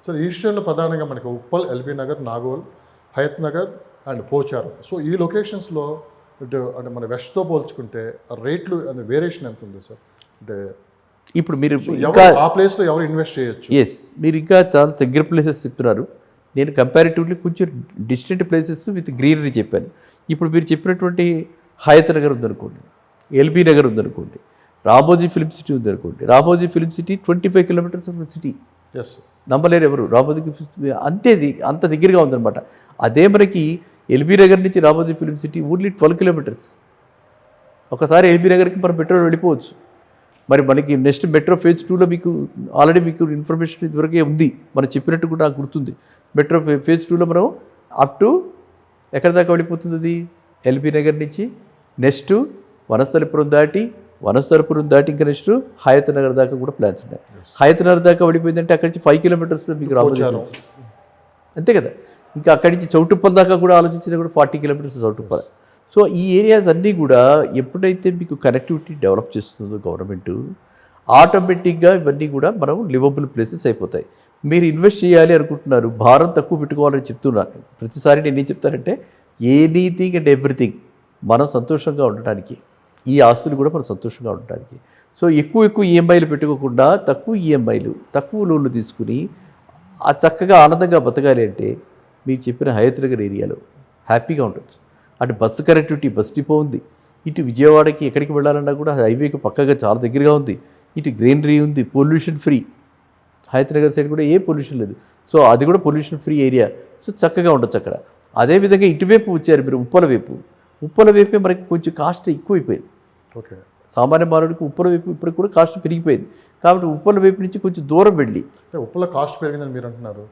Sir ఈస్టర్న్లో ప్రధానంగా మనకి Uppal, LB Nagar, Nagole, Hayath Nagar and Pocharam. So ఈ లొకేషన్స్లో అంటే మన వెస్ట్తో పోల్చుకుంటే రేట్లు అంటే వేరియేషన్ ఎంత ఉంది సార్? అంటే ఇప్పుడు మీరు ఇంకా ఆ ప్లేస్లో ఎవరు ఇన్వెస్ట్ చేయొచ్చు? ఎస్, మీరు ఇంకా చాలా దగ్గర ప్లేసెస్ చెప్తున్నారు. నేను కంపారిటివ్లీ కొంచెం డిస్టెంట్ ప్లేసెస్ విత్ గ్రీనరీ చెప్పాను. ఇప్పుడు మీరు చెప్పినటువంటి హయత్ నగర్ ఉందనుకోండి, ఎల్బీ నగర్ ఉందనుకోండి, రామోజీ ఫిల్మ్ సిటీ ఉందనుకోండి. Ramoji film city 25 kilometres of city. Yes, నమ్మలేరు ఎవరు. రామోజీ అంతేది అంత దగ్గరగా ఉందన్నమాట. అదే మనకి ఎల్బీ నగర్ నుంచి Ramoji film city only 12 kilometres. ఒకసారి ఎల్బీ నగర్కి మనం మెట్రో వెళ్ళిపోవచ్చు. మరి మనకి నెక్స్ట్ మెట్రో ఫేజ్ 2లో మీకు ఆల్రెడీ మీకు ఇన్ఫర్మేషన్ ఇదివరకే ఉంది, మనం చెప్పినట్టు కూడా నాకు గుర్తుంది. మెట్రో ఫేజ్ 2లో మనం అప్ టు ఎక్కడి దాకా వెళ్ళిపోతుంది అది? ఎల్బీ నగర్ నుంచి నెక్స్ట్ వనస్థలిపురం దాటి ఇంకా నెక్స్ట్ హయత్ నగర్ దాకా కూడా ప్లాన్స్ ఉన్నాయి. హయత్ నగర్ దాకా వెళ్ళిపోయిందంటే అక్కడి నుంచి 5 కిలోమీటర్స్లో మీకు రామోజీ అంతే కదా. ఇంకా అక్కడి నుంచి చౌటుప్పల్ దాకా కూడా ఆలోచించినా కూడా 40 కిలోమీటర్స్ చౌటుప్పల్. సో ఈ ఏరియాస్ అన్నీ కూడా ఎప్పుడైతే మీకు కనెక్టివిటీ డెవలప్ చేస్తుందో గవర్నమెంట్, ఆటోమేటిక్గా ఇవన్నీ కూడా మనం లివబుల్ ప్లేసెస్ అయిపోతాయి. మీరు ఇన్వెస్ట్ చేయాలి అనుకుంటున్నారు, భారం తక్కువ పెట్టుకోవాలని చెప్తున్నాను. ప్రతిసారి నేను ఏం చెప్తానంటే ఎనీథింగ్ అండ్ ఎవ్రీథింగ్ మనం సంతోషంగా ఉండటానికి, ఈ ఆస్తులు కూడా మనం సంతోషంగా ఉండటానికి. సో ఎక్కువ ఈఎంఐలు పెట్టుకోకుండా తక్కువ ఈఎంఐలు, తక్కువ లోన్లు తీసుకుని ఆ చక్కగా ఆనందంగా బతకాలి అంటే మీరు చెప్పిన హయత్ నగర్ ఏరియాలో హ్యాపీగా ఉండొచ్చు. అటు బస్సు కనెక్టివిటీ, బస్ డిపో ఉంది. ఇటు విజయవాడకి ఎక్కడికి వెళ్ళాలన్నా కూడా హైవేకి పక్కగా చాలా దగ్గరగా ఉంది. ఇటు గ్రీనరీ ఉంది, pollution free. Hayath Nagar side కూడా ఏ పొల్యూషన్ లేదు. సో అది కూడా పొల్యూషన్ ఫ్రీ ఏరియా. సో చక్కగా ఉండొచ్చు అక్కడ. అదేవిధంగా ఇటువైపు వచ్చారు మీరు ఉప్పల వైపే మనకి కొంచెం కాస్ట్ ఎక్కువైపోయింది. ఓకే, సామాన్య మానవుడికి ఉప్పల వైపు ఇప్పుడు కూడా కాస్ట్ పెరిగిపోయింది. కాబట్టి ఉప్పల వైపు నుంచి కొంచెం దూరం వెళ్ళి. ఉప్పల్లో కాస్ట్ పెరిగిందని మీరు అంటున్నారు.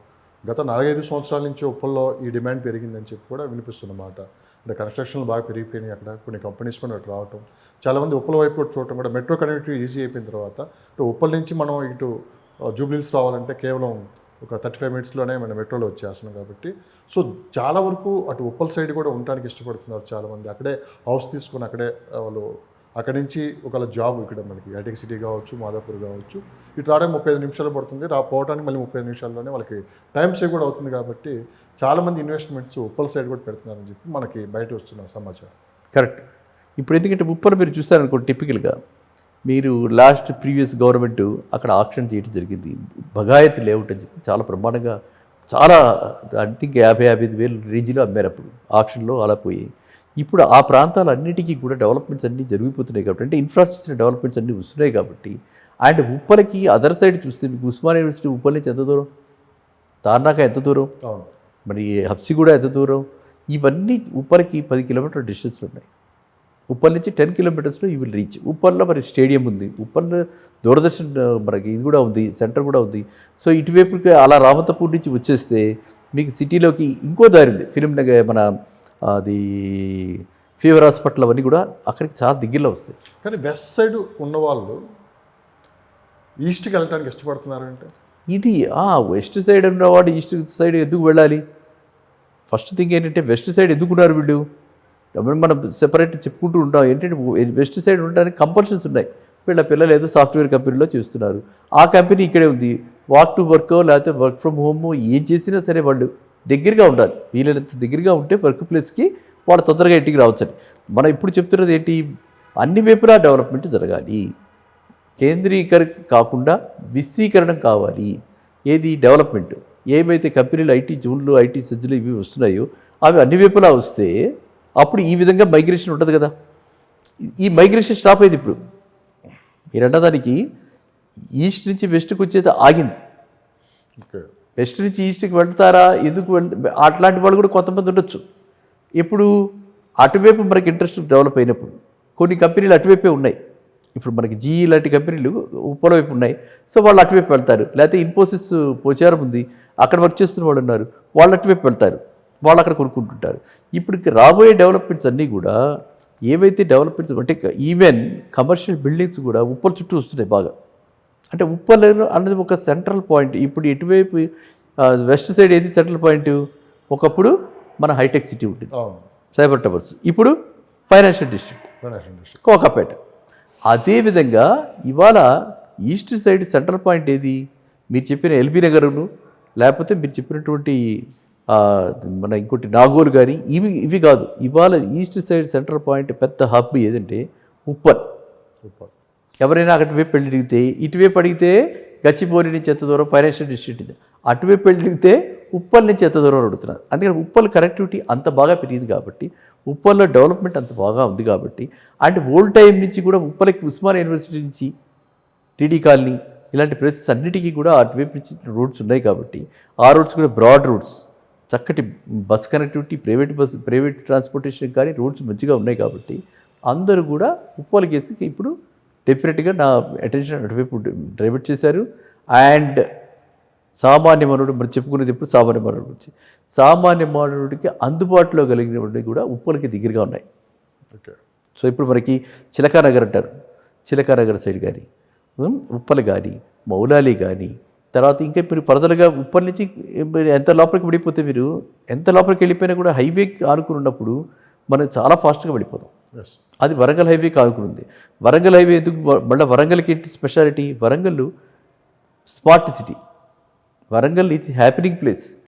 గత 4-5 సంవత్సరాల నుంచి ఉప్పల్లో ఈ డిమాండ్ పెరిగిందని చెప్పి కూడా వినిపిస్తున్నమాట. అంటే కన్స్ట్రక్షన్లు బాగా పెరిగిపోయినాయి అక్కడ, కొన్ని కంపెనీస్ కూడా అటు రావటం, చాలామంది ఉప్పల వైపు కూడా చూడటం కూడా. మెట్రో కనెక్టివిటీ ఈజీ అయిపోయిన తర్వాత ఉప్పల్ నుంచి మనం ఇటు జూబ్లీహిల్స్ రావాలంటే కేవలం ఒక 35 మినిట్స్లోనే మన మెట్రోలో వచ్చేస్తున్నాం కాబట్టి. సో చాలా వరకు అటు ఉప్పల్ సైడ్ కూడా ఉండడానికి ఇష్టపడుతున్నారు చాలామంది. అక్కడే హౌస్ తీసుకొని అక్కడే వాళ్ళు అక్కడి నుంచి ఒకవేళ జాబ్ ఇక్కడ మనకి హైటెక్ సిటీ కావచ్చు, మాదాపూర్ కావచ్చు, ఇటు రావడానికి 35 నిమిషాలు పడుతుంది, పోవడానికి మళ్ళీ 35 నిమిషాల్లోనే వాళ్ళకి టైం సేవ్ కూడా అవుతుంది. కాబట్టి చాలామంది ఇన్వెస్ట్మెంట్స్ ఉప్పల్ సైడ్ కూడా పెడుతున్నారని చెప్పి మనకి బయట వస్తున్న సమాచారం. కరెక్ట్. ఇప్పుడు ఎందుకంటే ఉప్పల్ మీరు చూసారనుకోండి, టిపికల్గా మీరు ప్రీవియస్ గవర్నమెంట్ అక్కడ ఆక్షన్ చేయడం జరిగింది. బగాయత్ లేఅవుట్ అని చెప్పి చాలా బ్రహ్మాండంగా, చాలా ఐ థింక్ 50-55 వేలు రేంజ్లో అమ్మారు అప్పుడు ఆక్షన్లో. అలా పోయి ఇప్పుడు ఆ ప్రాంతాలన్నిటికీ కూడా డెవలప్మెంట్స్ అన్నీ జరిగిపోతున్నాయి కాబట్టి, అంటే ఇన్ఫ్రాస్ట్రక్చర్ డెవలప్మెంట్స్ అన్నీ వస్తున్నాయి కాబట్టి. అండ్ ఉప్పలకి అదర్ సైడ్ చూస్తే మీకు ఉస్మానియా యూనివర్సిటీ ఉప్పల్ నుంచి ఎంత దూరం, తార్నాక ఎంత దూరం, మరి హబ్సిగూడ ఎంత దూరం, ఇవన్నీ ఉప్పలకి 10 కిలోమీటర్ల డిస్టెన్స్లో ఉన్నాయి. ఉప్పల్ నుంచి 10 కిలోమీటర్స్లో యూ విల్ రీచ్. ఉప్పల్లో మరి స్టేడియం ఉంది, ఉప్పల్లో దూరదర్శన్ మనకి ఇది కూడా ఉంది, సెంటర్ కూడా ఉంది. సో ఇటువైపుకి అలా రామతపూర్ నుంచి వచ్చేస్తే మీకు సిటీలోకి ఇంకో దారి ఉంది. ఫిలిం నగర్ మన అది ఫీవర్ హాస్పిటల్ అవన్నీ కూడా అక్కడికి చాలా దగ్గరలో వస్తాయి. కానీ వెస్ట్ సైడ్ ఉన్నవాళ్ళు ఈస్ట్కి వెళ్ళడానికి ఇష్టపడుతున్నారు అంటే ఇది వెస్ట్ సైడ్ ఉన్నవాడు ఈస్ట్ సైడ్ ఎందుకు వెళ్ళాలి? ఫస్ట్ థింగ్ ఏంటంటే వెస్ట్ సైడ్ ఎందుకున్నారు వీళ్ళు? మనం సెపరేట్ చెప్పుకుంటూ ఉంటాం. ఏంటంటే వెస్ట్ సైడ్ ఉండడానికి కంపల్షన్స్ ఉన్నాయి. వీళ్ళ పిల్లలు ఏదో సాఫ్ట్వేర్ కంపెనీలో చేస్తున్నారు, ఆ కంపెనీ ఇక్కడే ఉంది. వాక్ టు వర్క్ లేకపోతే వర్క్ ఫ్రమ్ హోమ్ ఏం చేసినా సరే వాళ్ళు దగ్గరగా ఉండాలి. వీళ్ళంత దగ్గరగా ఉంటే వర్క్ ప్లేస్కి వాళ్ళు తొందరగా ఇంటికి రావచ్చని. మనం ఇప్పుడు చెప్తున్నది ఏంటి? అన్ని వైపులా డెవలప్మెంట్ జరగాలి. కేంద్రీకరణ కాకుండా విస్తీకరణం కావాలి. ఏది డెవలప్మెంట్? ఏవైతే కంపెనీలు ఐటీ జోన్లు, ఐటీ సెజ్లు ఇవి వస్తున్నాయో అవి అన్ని వైపులా వస్తే అప్పుడు ఈ విధంగా మైగ్రేషన్ ఉంటుంది కదా. ఈ మైగ్రేషన్ స్టాప్ అయింది. ఇప్పుడు మీరన్నదానికి ఈస్ట్ నుంచి వెస్ట్కి వచ్చేది ఆగింది. వెస్ట్ నుంచి ఈస్ట్కి వెళ్తారా? ఎందుకు అట్లాంటి వాళ్ళు కూడా కొంతమంది ఉండొచ్చు. ఇప్పుడు అటువైపు మనకి ఇంట్రెస్ట్ డెవలప్ అయినప్పుడు కొన్ని కంపెనీలు అటువైపే ఉన్నాయి. ఇప్పుడు మనకి జీఈ లాంటి కంపెనీలు ఉప్పల వైపు ఉన్నాయి. సో వాళ్ళు అటువైపు వెళ్తారు. లేకపోతే ఇన్ఫోసిస్ పోచారం ఉంది, అక్కడ వర్క్ చేస్తున్న వాళ్ళు ఉన్నారు, వాళ్ళు అటువైపు వెళ్తారు, వాళ్ళు అక్కడ కొనుక్కుంటుంటారు. ఇప్పుడు రాబోయే డెవలప్మెంట్స్ అన్నీ కూడా ఏవైతే డెవలప్మెంట్స్ అంటే ఈవెన్ కమర్షియల్ బిల్డింగ్స్ కూడా ఉప్పల చుట్టూ వస్తున్నాయి బాగా. అంటే ఉప్పల్ అన్నది ఒక సెంట్రల్ పాయింట్. ఇప్పుడు ఎటువైపు వెస్ట్ సైడ్ ఏది సెంట్రల్ పాయింట్? ఒకప్పుడు మన హైటెక్ సిటీ ఉంటుంది, సైబర్ టవర్స్, ఇప్పుడు ఫైనాన్షియల్ డిస్ట్రిక్ట్ కోకాపేట. అదేవిధంగా ఇవాళ ఈస్ట్ సైడ్ సెంట్రల్ పాయింట్ ఏది? మీరు చెప్పిన ఎల్బీ నగర్ను, లేకపోతే మీరు చెప్పినటువంటి మన ఇంకోటి నాగోలు కానీ ఇవి కాదు. ఇవాళ ఈస్ట్ సైడ్ సెంట్రల్ పాయింట్ పెద్ద హబ్ ఏదంటే ఉప్పల్. సూపర్. ఎవరైనా అటువైపు వెళ్ళి అడిగితే, ఇటువైపు అడిగితే గచ్చిబౌలి నుంచి ఎంత దూరం, ఫైనాన్షియల్ డిస్ట్రిక్ట్, అటువైపు వెళ్ళి అడిగితే ఉప్పల్ నుంచి ఎంత దూరం అడుగుతున్నారు. అందుకని ఉప్పల్ కనెక్టివిటీ అంత బాగా పెరిగింది కాబట్టి, ఉప్పల్లో డెవలప్మెంట్ అంత బాగా ఉంది కాబట్టి, అండ్ ఓల్డ్ టైం నుంచి కూడా ఉప్పలకి ఉస్మానియా యూనివర్సిటీ నుంచి టీడీ కాలనీ ఇలాంటి ప్లేసెస్ అన్నిటికీ కూడా అటువైపు నుంచి రోడ్స్ ఉన్నాయి కాబట్టి, ఆ రోడ్స్ కూడా బ్రాడ్ రోడ్స్, చక్కటి బస్ కనెక్టివిటీ, ప్రైవేట్ ట్రాన్స్పోర్టేషన్ కానీ రోడ్స్ మంచిగా ఉన్నాయి కాబట్టి అందరూ కూడా ఉప్పల్ కేసుకి ఇప్పుడు డెఫినెట్గా నా అటెన్షన్ అటువైపు డైవర్ట్ చేశారు. అండ్ సామాన్య మానవుడు మనం చెప్పుకునేది ఇప్పుడు సామాన్య మానవుడి గురించి, సామాన్య మానవుడికి అందుబాటులో కలిగినవి కూడా ఉప్పలకి దగ్గరగా ఉన్నాయి. ఓకే. సో ఇప్పుడు మనకి చిలకానగర్ అంటారు, చిలకానగర్ సైడ్ కానీ ఉప్పల్ కానీ మౌలాలి కానీ, తర్వాత ఇంకా మీరు ఫర్దర్గా ఉప్పల్ నుంచి మీరు ఎంత లోపలికి వెళ్ళిపోతే, మీరు ఎంత లోపలికి వెళ్ళిపోయినా కూడా హైవేకి ఆనుకుని ఉన్నప్పుడు మనం చాలా ఫాస్ట్గా వెళ్ళిపోతాం. ఎస్. అది వరంగల్ హైవేకి ఆనుకుని. వరంగల్ హైవే ఎందుకు, మళ్ళీ వరంగల్కి ఏంటి speciality, Warangal smart city, Warangal ఇది హ్యాపెనింగ్ ప్లేస్.